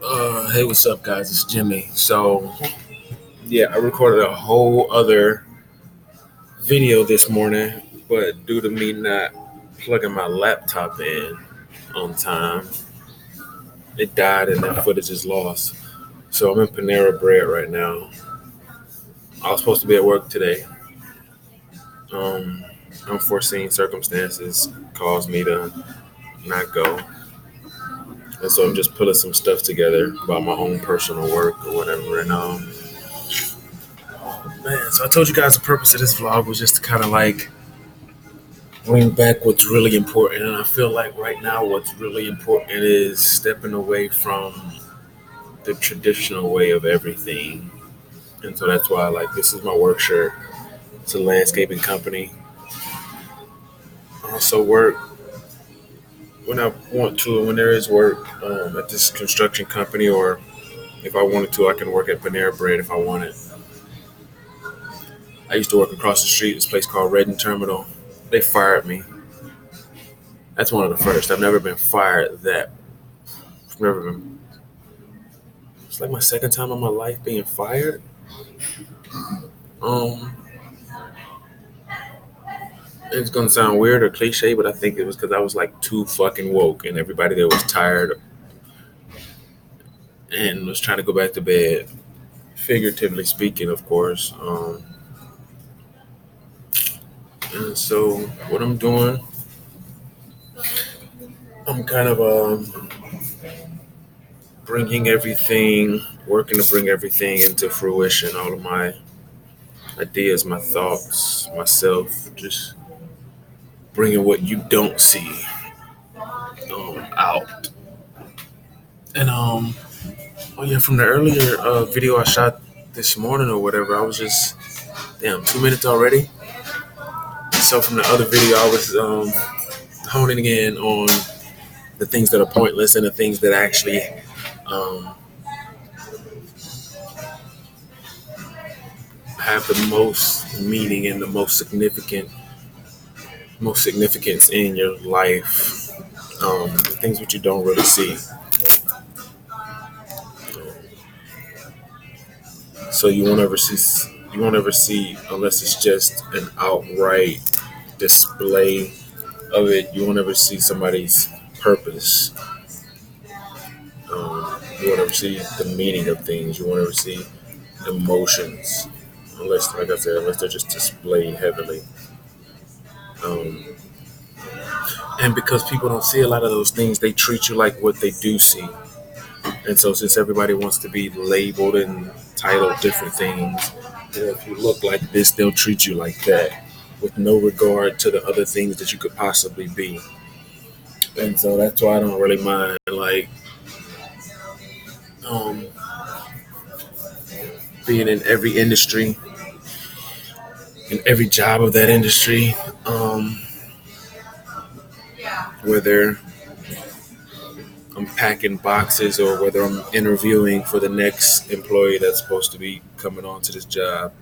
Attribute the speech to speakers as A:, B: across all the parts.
A: Hey, what's up, guys? It's Jimmy. Yeah, I recorded a whole other video this morning, but due to me not plugging my laptop in on time, it died and that footage is lost. So I'm in Panera Bread right now. I was supposed to be at work today. Um, Unforeseen circumstances caused me to not go, and so I'm just putting some stuff together about my own personal work or whatever. Man, so I told you guys the purpose of this vlog was just to kind of like bring back what's really important. And I feel like right now, what's really important is stepping away from the traditional way of everything. And so that's why, like, this is my work shirt. It's a landscaping company. I also work when I want to, when there is work at this construction company, or if I wanted to, I can work at Panera Bread if I wanted. I used to work across the street, this place called Redden Terminal. They fired me. That's one of the first. I've never been fired that. I've never been. It's like my second time in my life being fired. Um, it's gonna sound weird or cliche, but I think it was because I was like too fucking woke, and everybody there was tired and was trying to go back to bed. Figuratively speaking, of course. And so what I'm doing, I'm kind of bringing everything, working to bring everything into fruition. All of my ideas, my thoughts, myself, just bringing what you don't see out. And oh yeah, from the earlier video I shot this morning or whatever, I was just 2 minutes already. So from the other video, I was honing in on the things that are pointless and the things that actually um, have the most meaning and the most significance in your life. The things that you don't really see. So you won't ever see unless it's just an outright display of it. You won't ever see somebody's purpose. You won't ever see the meaning of things. You won't ever see emotions unless, like I said, unless they're just displayed heavily. Um, and because people don't see a lot of those things, they treat you like what they do see. And so, since everybody wants to be labeled and titled different things, if you look like this, they'll treat you like that, with no regard to the other things that you could possibly be. And so that's why I don't really mind, like, um, being in every industry, in every job of that industry, whether I'm packing boxes or whether I'm interviewing for the next employee that's supposed to be coming on to this job.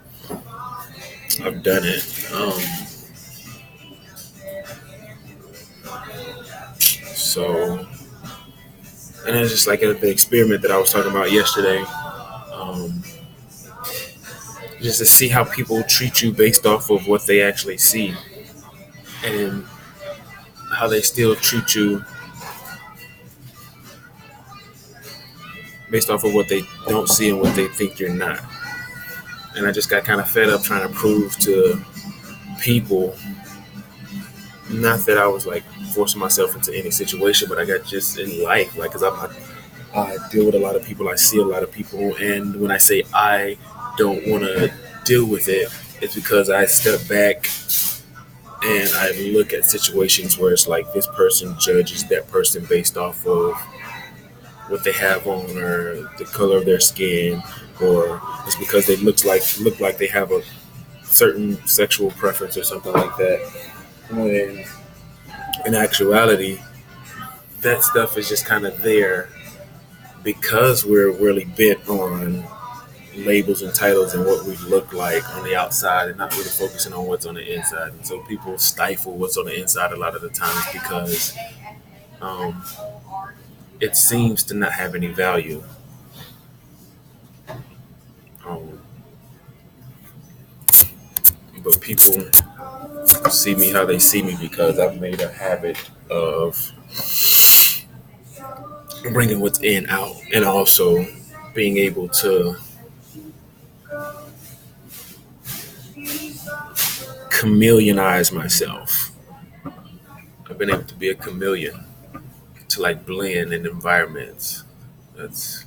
A: I've done it. So, and it's just like the experiment that I was talking about yesterday. Um, just to see how people treat you based off of what they actually see, and how they still treat you based off of what they don't see and what they think you're not. And I just got kind of fed up trying to prove to people, not that I was like forcing myself into any situation, but I got just in life, like, because I deal with a lot of people, I see a lot of people, and when I say I don't want to deal with it, it's because I step back and I look at situations where it's like this person judges that person based off of what they have on or the color of their skin, or it's because they look like they have a certain sexual preference or something like that. When in actuality, that stuff is just kind of there because we're really bent on labels and titles and what we look like on the outside and not really focusing on what's on the inside. And so people stifle what's on the inside a lot of the times because um, it seems to not have any value. Um, but people see me how they see me because I've made a habit of bringing what's in out and also being able to chameleonize myself. I've been able to be a chameleon to like blend in environments. That's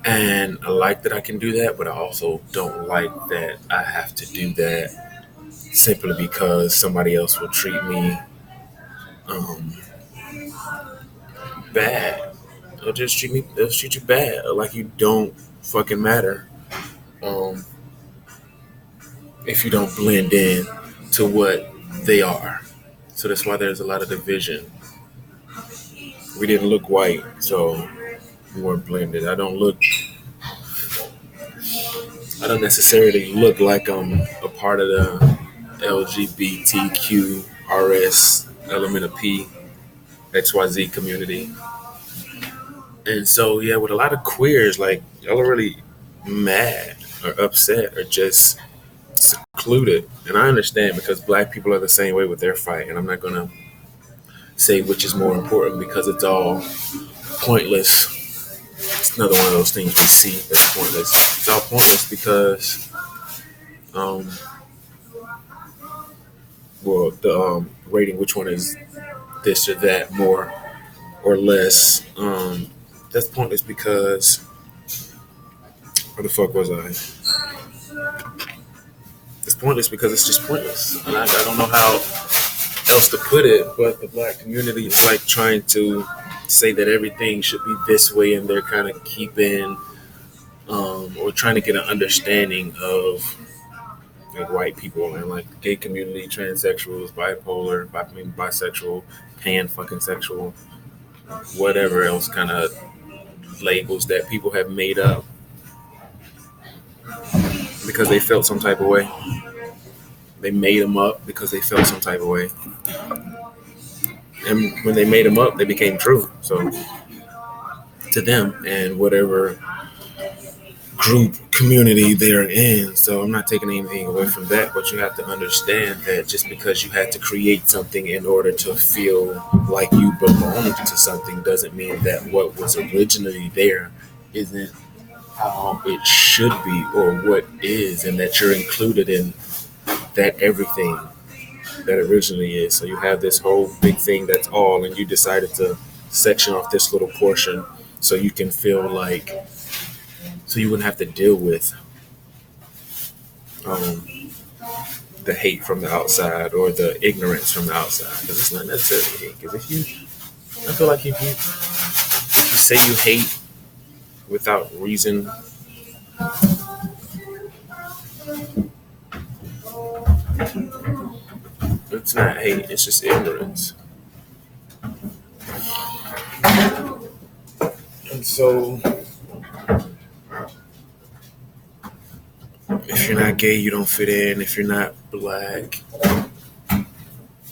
A: and I like that I can do that, but I also don't like that I have to do that simply because somebody else will treat me um, bad. They'll treat you bad, or like you don't fucking matter. Um, if you don't blend in to what they are. So that's why there's a lot of division. We didn't look white, so we weren't blended. I don't necessarily look like I'm a part of the LGBTQRS element of P XYZ community. And so yeah, with a lot of queers, like y'all are really mad or upset or just secluded. And I understand because black people are the same way with their fight. And I'm not gonna say which is more important because it's all pointless. It's another one of those things we see that's pointless. It's all pointless because um the rating which one is this or that more or less. That's pointless because where the fuck was I? It's pointless because it's just pointless. And I don't know how else to put it, but the black community is like trying to say that everything should be this way, and they're kind of keeping or trying to get an understanding of like white people and like the gay community, transsexuals, bipolar, bisexual, pan fucking sexual, whatever else kind of labels that people have made up because they felt some type of way. They made them up because they felt some type of way. And when they made them up, they became true. So to them and whatever group community they're in. So I'm not taking anything away from that, but you have to understand that just because you had to create something in order to feel like you belonged to something doesn't mean that what was originally there isn't how it should be or what is, and that you're included in that everything that originally is. So you have this whole big thing that's all, and you decided to section off this little portion so you can feel like, so you wouldn't have to deal with um, the hate from the outside or the ignorance from the outside. Because it's not necessarily hate. Because I feel like if you say you hate without reason, it's not hate, it's just ignorance. And so, if you're not gay, you don't fit in. If you're not black, you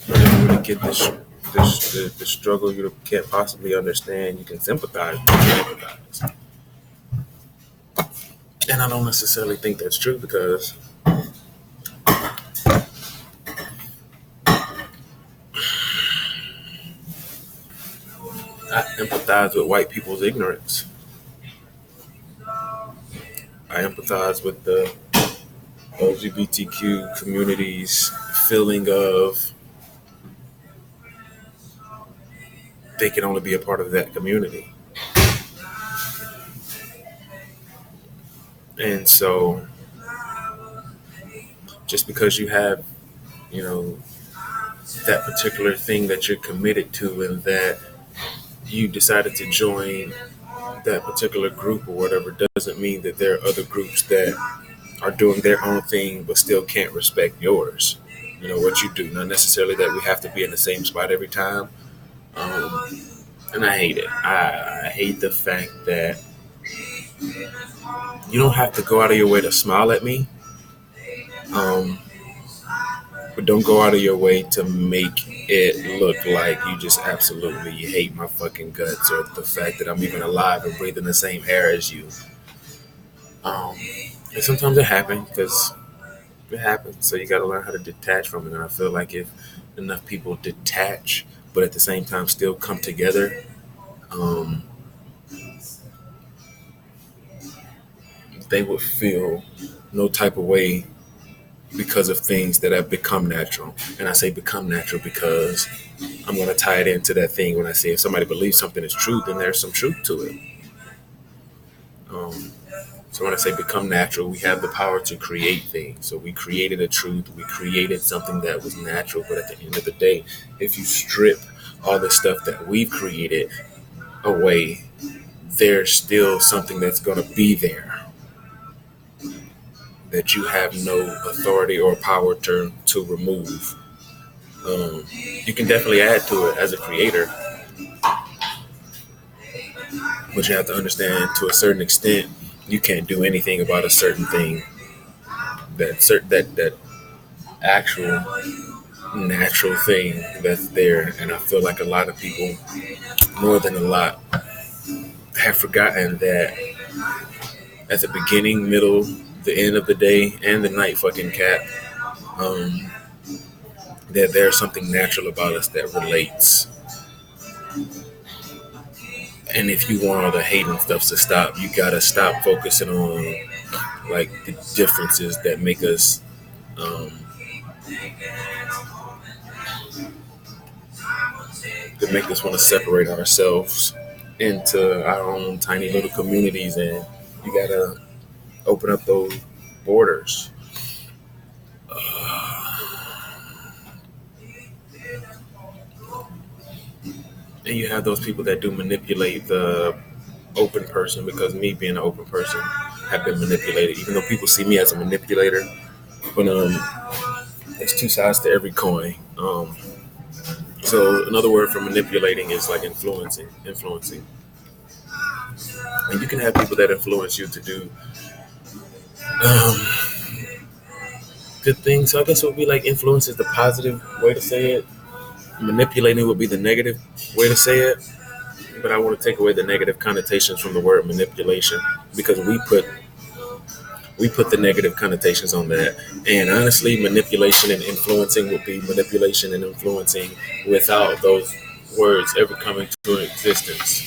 A: don't really get the struggle. You can't possibly understand. You can sympathize, but you can't empathize. And I don't necessarily think that's true because I empathize with white people's ignorance. I empathize with the LGBTQ community's feeling of they can only be a part of that community. And so just because you have, you know, that particular thing that you're committed to and that you decided to join that particular group or whatever doesn't mean that there are other groups that are doing their own thing but still can't respect yours. You know, what you do. Not necessarily that we have to be in the same spot every time. Um, and I hate it. I hate the fact that you don't have to go out of your way to smile at me, but don't go out of your way to make it looked like you just absolutely hate my fucking guts, or the fact that I'm even alive and breathing the same air as you. Um, and sometimes it happens because it happens. So you got to learn how to detach from it. And I feel like if enough people detach, but at the same time still come together, um, they would feel no type of way because of things that have become natural. And I say become natural because I'm going to tie it into that thing when I say if somebody believes something is true, then there's some truth to it. Um, so when I say become natural, we have the power to create things. So we created a truth, we created something that was natural. But at the end of the day, if you strip all the stuff that we've created away, there's still something that's going to be there that you have no authority or power to remove. You can definitely add to it as a creator, but you have to understand to a certain extent you can't do anything about a certain thing that actual natural thing that's there. And I feel like a lot of people, more than a lot, have forgotten that at the beginning, middle, the end of the day, and the night fucking cap, um, that there's something natural about us that relates. And if you want all the hate and stuff to stop, you gotta stop focusing on like the differences that make us um, want to separate ourselves into our own tiny little communities, and you gotta open up those borders. And you have those people that do manipulate the open person, because me being an open person have been manipulated, even though people see me as a manipulator. But there's two sides to every coin. So another word for manipulating is like influencing. And you can have people that influence you to do um, good things. So I guess it would be like influence is the positive way to say it. Manipulating would be the negative way to say it. But I want to take away the negative connotations from the word manipulation, because we put the negative connotations on that. And honestly, manipulation and influencing would be manipulation and influencing without those words ever coming to existence.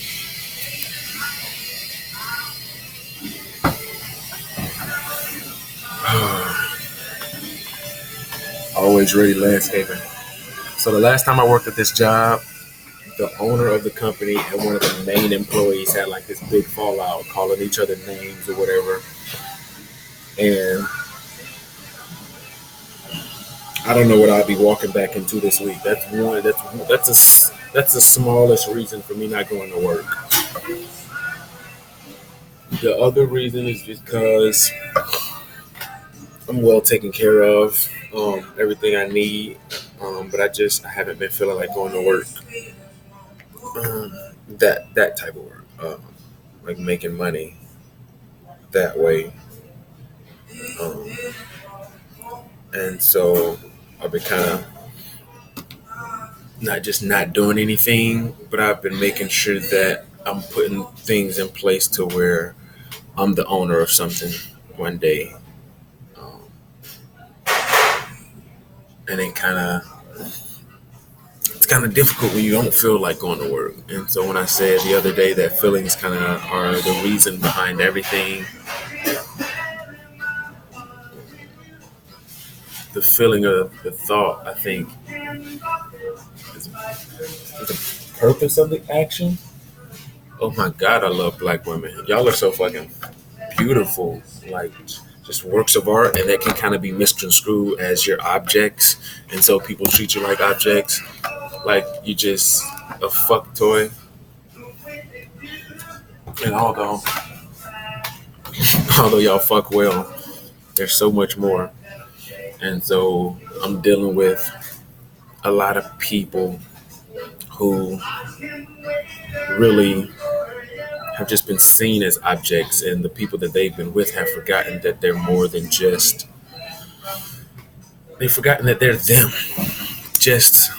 A: Always ready landscaping. So the last time I worked at this job, the owner of the company and one of the main employees had like this big fallout, calling each other names or whatever. And I don't know what I'll be walking back into this week. That's one. That's the smallest reason for me not going to work. The other reason is because I'm well taken care of, everything I need, but I haven't been feeling like going to work. That type of work, like making money that way, um, and so I've been kind of not just not doing anything, but I've been making sure that I'm putting things in place to where I'm the owner of something one day, um, and it kind of it's kind of difficult when you don't feel like going to work. And so when I said the other day that feelings kind of are the reason behind everything, the feeling of the thought, I think, is the purpose of the action. Oh my God, I love black women. Y'all are so fucking beautiful. Like, just works of art, and that can kind of be misconstrued as your objects. And so people treat you like objects, like you just a fuck toy. And although y'all fuck well, there's so much more. And so I'm dealing with a lot of people who really have just been seen as objects, and the people that they've been with have forgotten that they're more than just. They've forgotten that they're them. Just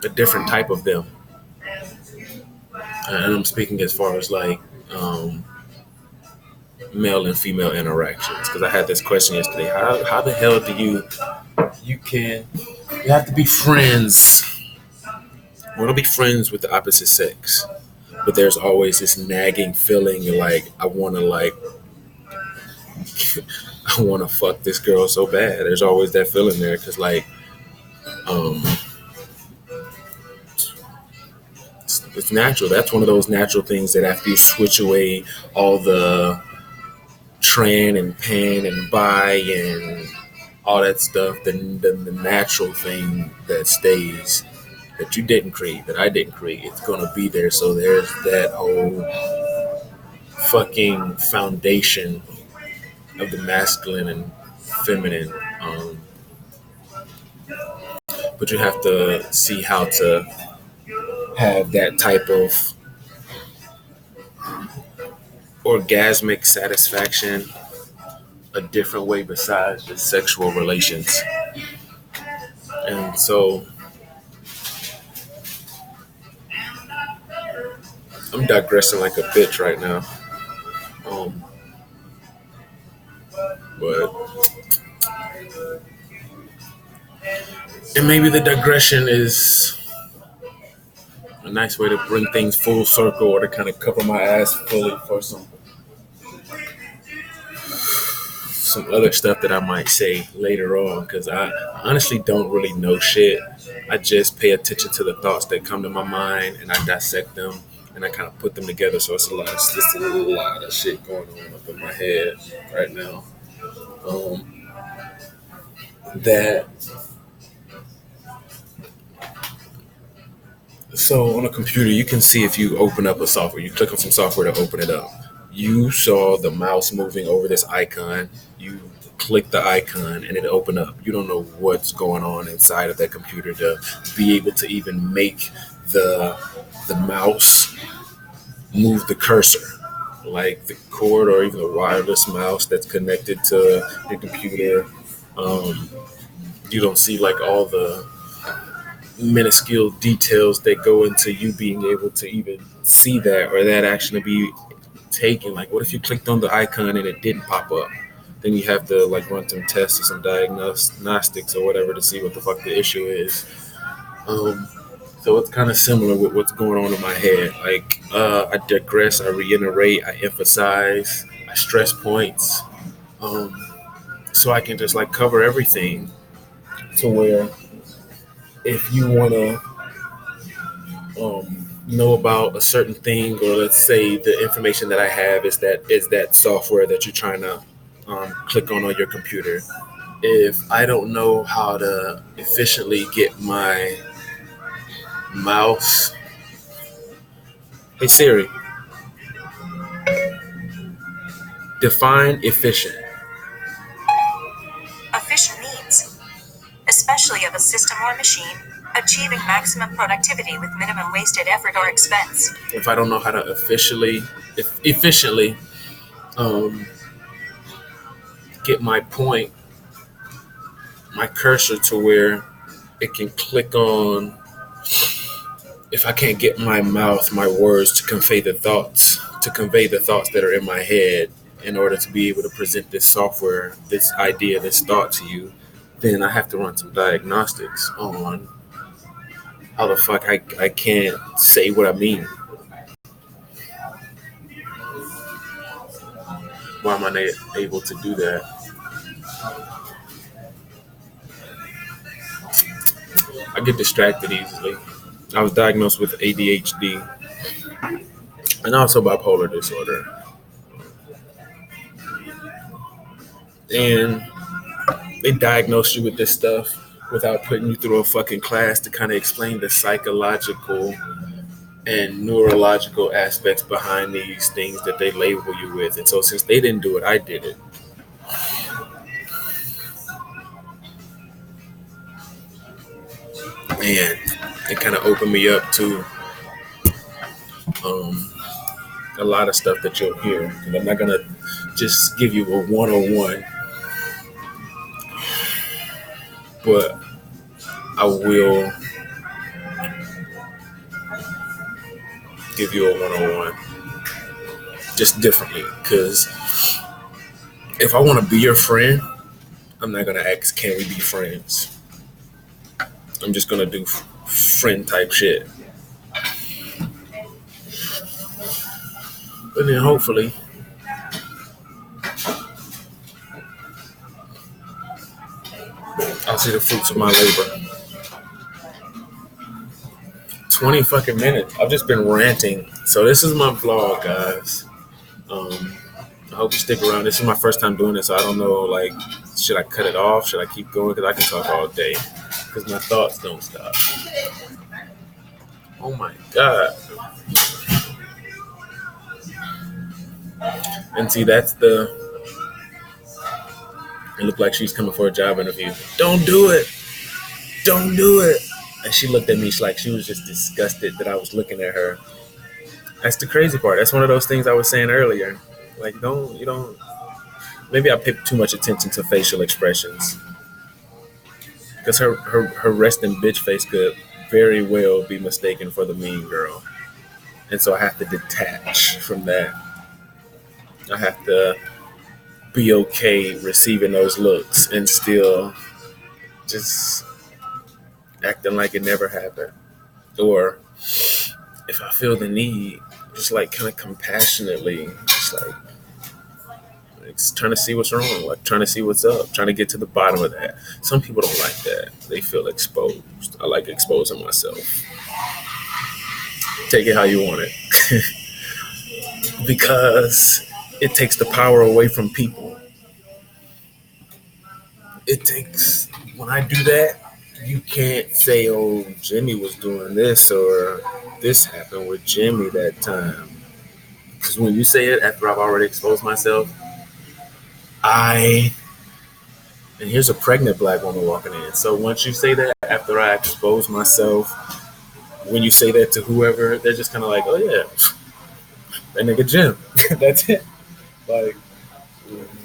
A: a different type of them. And I'm speaking as far as like male and female interactions. Because I had this question yesterday. How the hell do you have to be friends. I want to be friends with the opposite sex, but there's always this nagging feeling like I want to fuck this girl so bad. There's always that feeling there because like um, it's natural. That's one of those natural things that after you switch away all the tran and pan and buy and all that stuff, then the natural thing that stays that you didn't create, that I didn't create, it's gonna be there. So there's that whole fucking foundation of the masculine and feminine. But you have to see how to have that type of orgasmic satisfaction a different way besides just sexual relations. And so I'm digressing like a bitch right now. Um, but and maybe the digression is a nice way to bring things full circle or to kind of cover my ass fully for some other stuff that I might say later on because I honestly don't really know shit. I just pay attention to the thoughts that come to my mind and I dissect them and I kind of put them together. So it's just a lot of shit going on up in my head right now. That So on a computer, you can see if you open up a software, you click on some software to open it up. You saw the mouse moving over this icon. You click the icon and it opened up. You don't know what's going on inside of that computer to be able to even make the mouse move the cursor, like the cord or even the wireless mouse that's connected to the computer. Um, you don't see like all the minuscule details that go into you being able to even see that or that action to be taken. Like, what if you clicked on the icon and it didn't pop up? Then you have to like run some tests or some diagnostics or whatever to see what the fuck the issue is. So it's kind of similar with what's going on in my head. Like, I digress, I reiterate, I emphasize, I stress points, um, so I can just like cover everything to where if you want to know about a certain thing, or let's say the information that I have is that software that you're trying to click on your computer. If I don't know how to efficiently get my mouse, hey Siri, define efficient.
B: Efficient means, especially of a system or machine, achieving maximum productivity with minimum wasted effort or expense.
A: If I don't know how to efficiently um, get my point, my cursor to where it can click on, if I can't get my mouth, my words to convey the thoughts that are in my head in order to be able to present this software, this idea, this thought to you, then I have to run some diagnostics on how the fuck I can't say what I mean. Why am I not able to do that? I get distracted easily. I was diagnosed with ADHD and also bipolar disorder. And they diagnose you with this stuff without putting you through a fucking class to kind of explain the psychological and neurological aspects behind these things that they label you with. And so since they didn't do it, I did it. And it kind of opened me up to um, a lot of stuff that you'll hear. And I'm not going to just give you a 101, but I will give you a one-on-one just differently. Because if I want to be your friend, I'm not going to ask, can we be friends? I'm just going to do friend type shit. But then hopefully I'll see the fruits of my labor. 20 fucking minutes. I've just been ranting. So this is my vlog, guys. I hope you stick around. This is my first time doing this, so I don't know, like, should I cut it off? Should I keep going? Because I can talk all day. Because my thoughts don't stop. Oh my God. And see, that's the... It looked like she's coming for a job interview. Don't do it. Don't do it. And she looked at me like she was just disgusted that I was looking at her. That's the crazy part. That's one of those things I was saying earlier. Like, you don't. Maybe I paid too much attention to facial expressions. Because her resting bitch face could very well be mistaken for the mean girl. And so I have to detach from that. I have to be okay receiving those looks and still just acting like it never happened. Or if I feel the need, just like kind of compassionately, just like trying to see what's wrong, like trying to see what's up, trying to get to the bottom of that. Some people don't like that. They feel exposed. I like exposing myself. Take it how you want it. Because it takes the power away from people. It takes, when I do that, you can't say, oh, Jimmy was doing this or this happened with Jimmy that time. Because when you say it after I've already exposed myself, and here's a pregnant black woman walking in. So once you say that after I expose myself, when you say that to whoever, they're just kind of like, oh yeah, that nigga Jim. That's it. Like,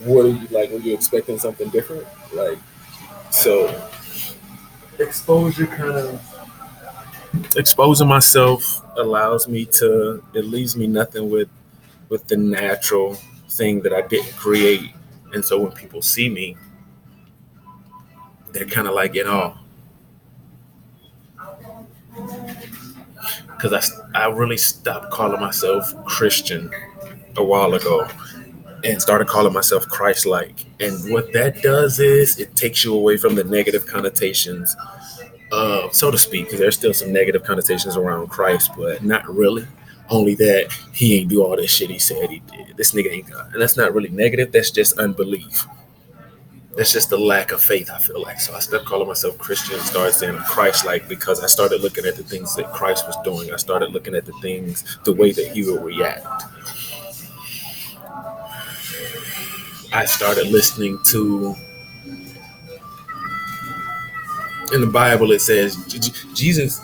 A: what are you, like, were you expecting something different? Like, so exposure exposing myself allows me to, it leaves me nothing with the natural thing that I didn't create. And so when people see me, they're kind of like in awe. Because I really stopped calling myself Christian a while ago and started calling myself Christ-like. And what that does is it takes you away from the negative connotations, so to speak, because there's still some negative connotations around Christ, but not really. Only that he ain't do all this shit he said he did. This nigga ain't God. And that's not really negative. That's just unbelief. That's just the lack of faith, I feel like. So I stopped calling myself Christian and started saying Christ-like because I started looking at the things that Christ was doing. I started looking at the things, the way that he would react. I started listening to, in the Bible it says, Jesus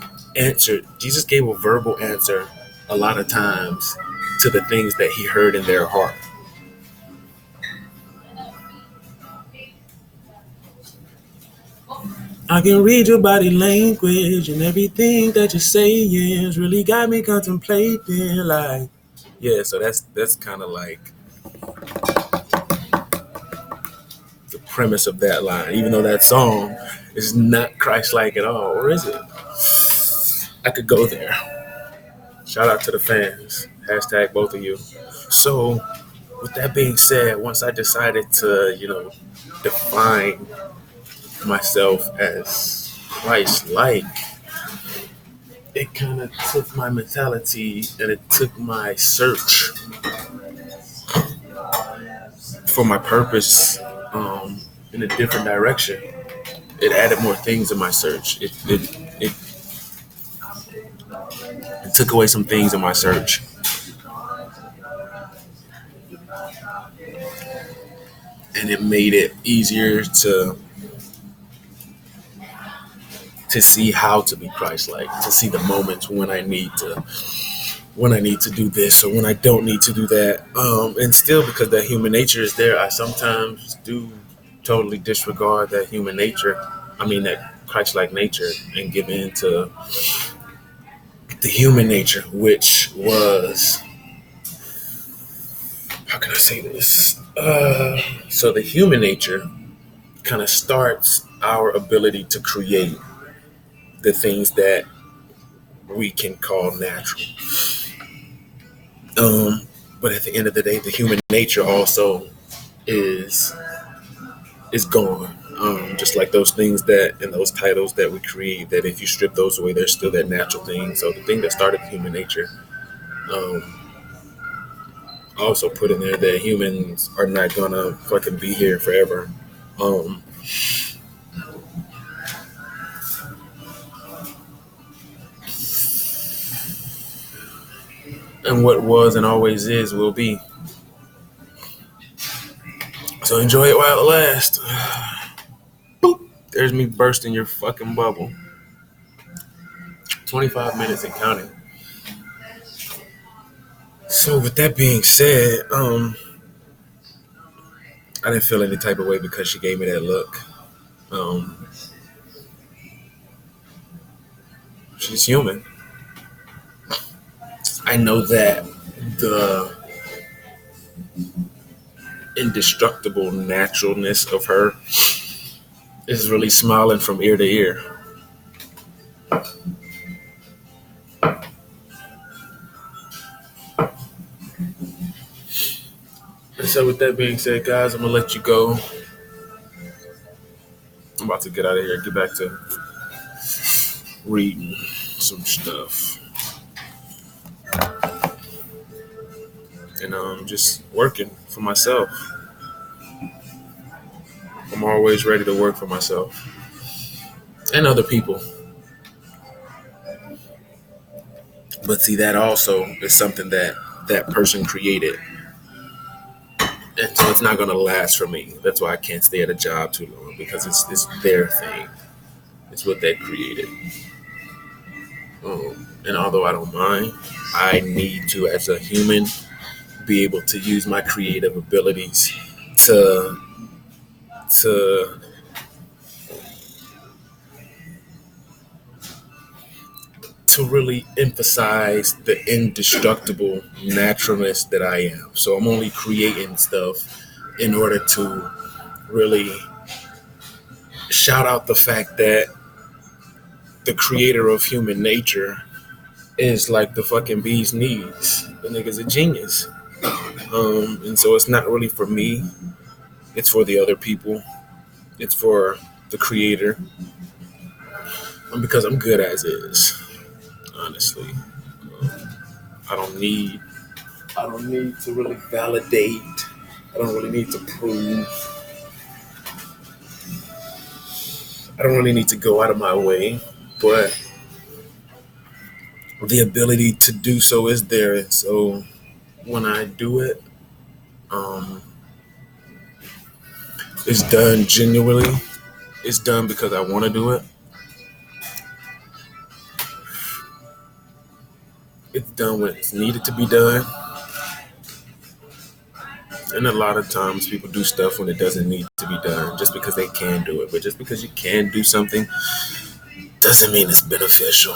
A: gave a verbal answer a lot of times to the things that he heard in their heart. I can read your body language and everything that you're saying has really got me contemplating, like, yeah, so that's kind of like the premise of that line, even though that song is not Christ-like at all. Or is it? I could go there. Shout out to the fans. Hashtag both of you. So with that being said, once I decided to, define myself as Christ-like, it kind of took my mentality and it took my search for my purpose in a different direction. It added more things in my search. It took away some things in my search. And it made it easier to see how to be Christ-like, to see the moments when I need to do this or when I don't need to do that. And still, because that human nature is there, I sometimes do totally disregard that human nature. I mean, that Christ-like nature, and give in to the human nature, which was, how can I say this? So the human nature kind of starts our ability to create the things that we can call natural. But at the end of the day, the human nature also is gone. Just like those things that and those titles that we create, that if you strip those away, there's still that natural thing. So the thing that started human nature, um, also put in there that humans are not gonna fucking be here forever. Um, and what was and always is will be. So enjoy it while it lasts. Boop. There's me bursting your fucking bubble. 25 minutes and counting. So with that being said, I didn't feel any type of way because she gave me that look. Um, she's human. I know that the indestructible naturalness of her is really smiling from ear to ear. And so with that being said, guys, I'm gonna let you go. I'm about to get out of here, get back to reading some stuff. And just working for myself. I'm always ready to work for myself and other people. But see, that also is something that that person created. And so it's not going to last for me. That's why I can't stay at a job too long, because it's their thing. It's what they created. And although I don't mind, I need to, as a human, be able to use my creative abilities to to to really emphasize the indestructible naturalness that I am. So I'm only creating stuff in order to really shout out the fact that the creator of human nature is like the fucking bee's knees. The nigga's a genius. And so it's not really for me. It's for the other people. It's for the creator. Because I'm good as is. Honestly, I don't need. I don't need to really validate. I don't really need to prove. I don't really need to go out of my way, but the ability to do so is there. And so when I do it, um, it's done genuinely. It's done because I want to do it. It's done when it's needed to be done. And a lot of times people do stuff when it doesn't need to be done just because they can do it. But just because you can do something doesn't mean it's beneficial.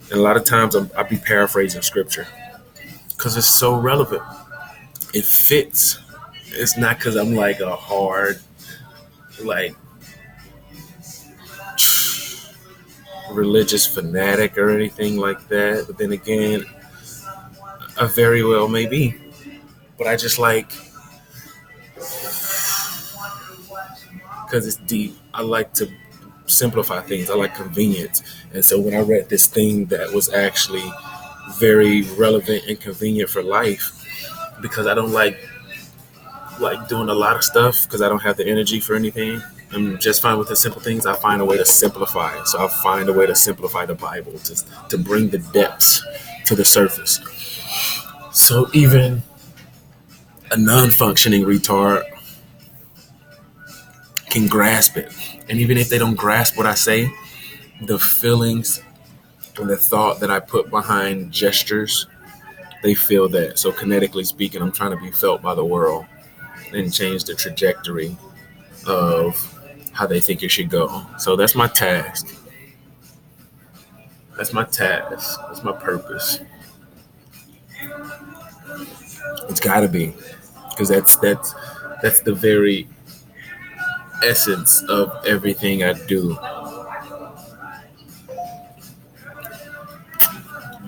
A: And a lot of times I'll be paraphrasing scripture because it's so relevant. It fits. It's not because I'm like a hard, like, religious fanatic or anything like that. But then again, I very well may be. But I just like, because it's deep, I like to simplify things. I like convenience. And so when I read this thing that was actually very relevant and convenient for life, because I don't like doing a lot of stuff because I don't have the energy for anything. I'm just fine with the simple things. I find a way to simplify it. So I find a way to simplify the Bible to bring the depths to the surface. So even a non-functioning retard can grasp it. And even if they don't grasp what I say, the feelings and the thought that I put behind gestures, they feel that. So kinetically speaking, I'm trying to be felt by the world and change the trajectory of how they think it should go. So that's my task. That's my task. That's my purpose. It's got to be, because that's the very essence of everything I do.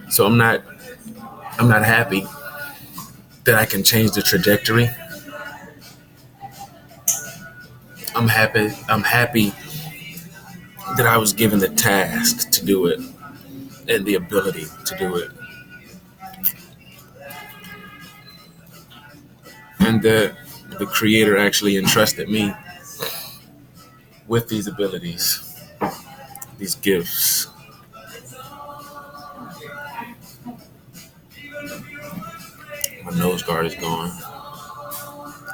A: So I'm not happy that I can change the trajectory. I'm happy that I was given the task to do it and the ability to do it. And that the creator actually entrusted me with these abilities, these gifts. My nose guard is gone.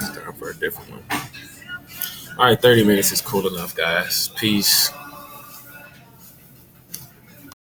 A: It's time for a different one. All right, 30 minutes is cool enough, guys. Peace.